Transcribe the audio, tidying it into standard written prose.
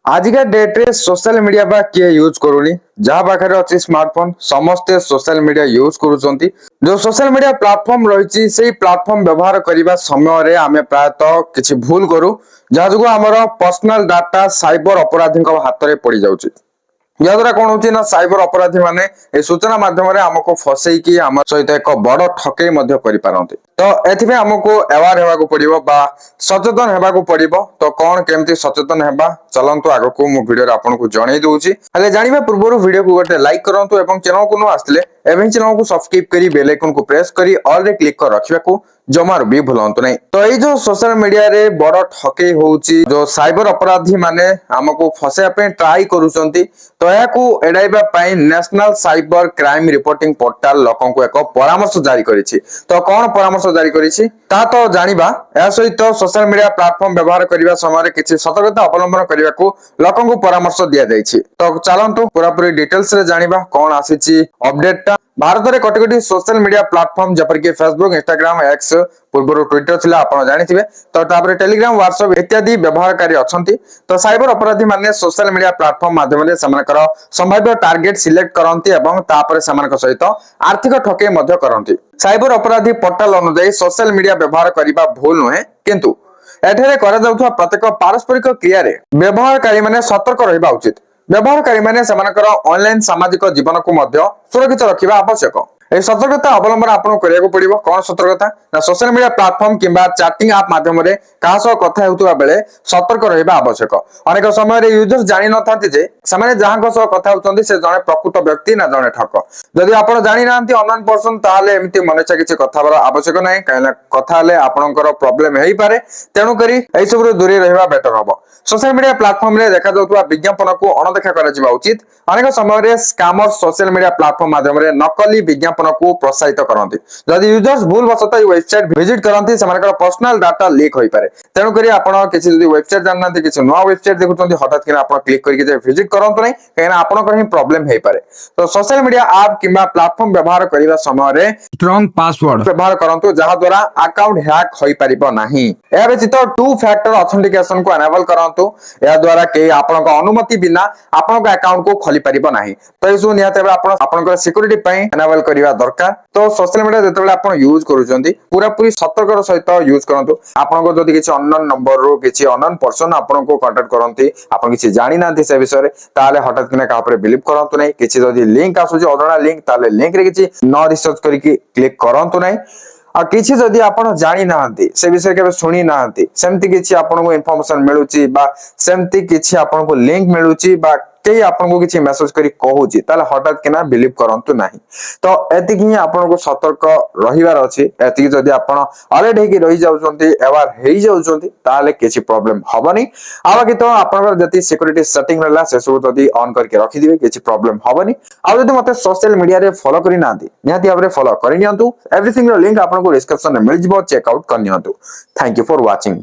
आजिका date रे social media बा किए यूज करूनी जहाँ पाखे अच्छी स्मार्टफोन समस्ते सोशल मीडिया यूज करूछंती जो सोशल मीडिया प्लेटफॉर्म रही से प्लेटफॉर्म व्यवहार करने समय आम प्रायतः किसी भूल करू जहाँ जो आमर पर्सनल डाटा साइबर अपराधी हाथ में पड़ जाऊँ याद्वारा कौन होची ना साइबर अपराधी माने ए सूचना माध्यम आमको फसैकी आम सहित एक बड़ ठकई करि पारंती तो एथिबे हमको अवेयर हेबाकू पड़िबो बा सचेतन हेबाकू पड़िबो तो कौन केमती सचेतन हेबा चलंतु आगको मु वीडियो रे आपन को जणै दउची हले जानिबा पूर्वरु वीडियो को गोटे लाइक करंतु एवं चैनल को न आस्तिले एवं चैनल को सब्सक्राइब करी बेल आइकन को प्रेस करी ऑल रे क्लिक कर रखिबाकू जमार भी भूलंतु नहीं तो ये जो सोशल मीडिया रे बड़ ठकई होउची जो साइबर अपराधी माने हमको फसेया पे ट्राई करूचंती तो याकू एडाइबा पई national cyber crime reporting portal लोकन को एक परामर्श जारी करिछि तो कौन परामर्श जारी करिछि ता तो जानिबा या सहित सोशल मीडिया प्लेटफॉर्म व्यवहार करिबा समय किछि सतर्कता अवलंबन करिबाकू लोकन को परामर्श दिया जाइछि तो चलंतु पूरा पूरी डिटेल्स रे जानिबा कौन आसीछि अपडेट भारत में कटकटी सोशल मीडिया प्लेटफॉर्म जपरकि फेसबुक इंस्टाग्राम एक्स पूर्व ट्विटर थिला आपण जानिथिबे तो तापर टेलीग्राम व्हाट्सएप इत्यादि व्यवहारकारी अछंती तो साइबर अपराधी माने सोशल मीडिया प्लेटफॉर्म माध्यम रे समानकर संभाव्य टार्गेट सिलेक्ट करंती एवं तापर समानक सहित आर्थिक ठके मध्य करंती साइबर अपराधी पोर्टल अनुसार सोशल मीडिया व्यवहार करिबा भूल नहे किंतु एठरे करा जाउथवा प्रत्येक पारस्परिक क्रिया रे व्यवहारकारी माने सतर्क रहिबा उचित व्यवहारकारी माने ऑनलाइन सामाजिक जीवन को सुरक्षित रखा आवश्यक सतर्कता अवलंबन आपको करने पड़ो कौन सतर्कता ना सोशल मीडिया प्लेटफॉर्म किंबा चैटिंग आप माध्यम क्या कथा होता बेले सतर्क रहा आवश्यक अनेक समय यूजर्स जानी न था जहाँ कथा होती से जड़े प्रकृत व्यक्ति ना जड़े ठक जदि आप जानी ना अननोन पर्सन ताले एमती मनइच्छा किसी कथा आवश्यक ना कहीं कथा आपंकर प्रोब्लेम हो पारे तेणुक सब दूरी रहा बेटर हम सोशल मीडिया प्लेटफॉर्म रे देखा जाउतबा विज्ञापन को अनदेखा करा उचित अनेक समय स्कैमर सोशल मीडिया प्लेटफॉर्म माध्यम नकली विज्ञापन को प्रोत्साहित करती जदि यूजर्स भूल वशत वेबसाइट विजिट करती पर्सनल डाटा लीक हो पारे तेणुक किसी वेबसाइट जानना किसी नुआ वेबसाइट देखुं हठात कि क्लिक करके विजिट करते नहीं कहीं आपंकर ही प्रोब्लेम हो पारे तो सोशल मीडिया ऐप किंबा प्लेटफॉर्म व्यवहार करने समय स्ट्रांग पासवर्ड व्यवहार करंतु जहां द्वारा अकाउंट हैक होई परिबो नाही या व्यतीत टू फैक्टर ऑथेंटिकेशन को एनेबल करंतु या द्वारा के आपनक अनुमति बिना आपनक अकाउंट को खोली परिबो नाही तो इसु निहाते आपनकर सिक्योरिटी पई एनेबल करिवा दरकार तो सोशल मीडिया जेतेबेले आपन यूज करूचंती पूरा पूरी सतर्कर सहित यूज करंतु आपनको जदि किछि अननोन नंबर रो किछि अननोन पर्सन आपनको कांटेक्ट करंती आपन किछि जानि नांती से विषय रे ताले हठात किना का ऊपर बिलीव करंतु नै किछि जदि लिंक आसुची अजणा लिंक ताले लिंक रे किछि न रिसर्च करिकि क्लिक करंतु नै आ किछि जदि आपण जानि नांती से विषय के सुनी नांती सेमति किछि आपनको इन्फॉर्मेशन मिलुची बा सेमति किछि आपनको लिंक मिलुची बा कई आपको किसी मेसेज करी कहूची ताले हठात किना बिलीव करंतु नाही तो एतिक ही आपनको सतर्क रहिवार अछि एतिक जदि आपण अलर्ट हेकी रहि जाउछंती अवेयर हेई जाउछंती ताले किछि प्रॉब्लम हबनी आबा कि तो आपनकर जति सिक्योरिटी सेटिंग रहला से सब जदि ऑन करके रखि दिबे किछि प्रॉब्लम हबनी आ जदि मते सोशल मीडिया रे फॉलो करि नांती निहाती भाबरे फॉलो करि नियंतु एवरीथिंग रो लिंक आपनको डिस्क्रिप्शन में मिल जिवो चेक आउट कर नियंतु थैंक यू फॉर वाचिंग।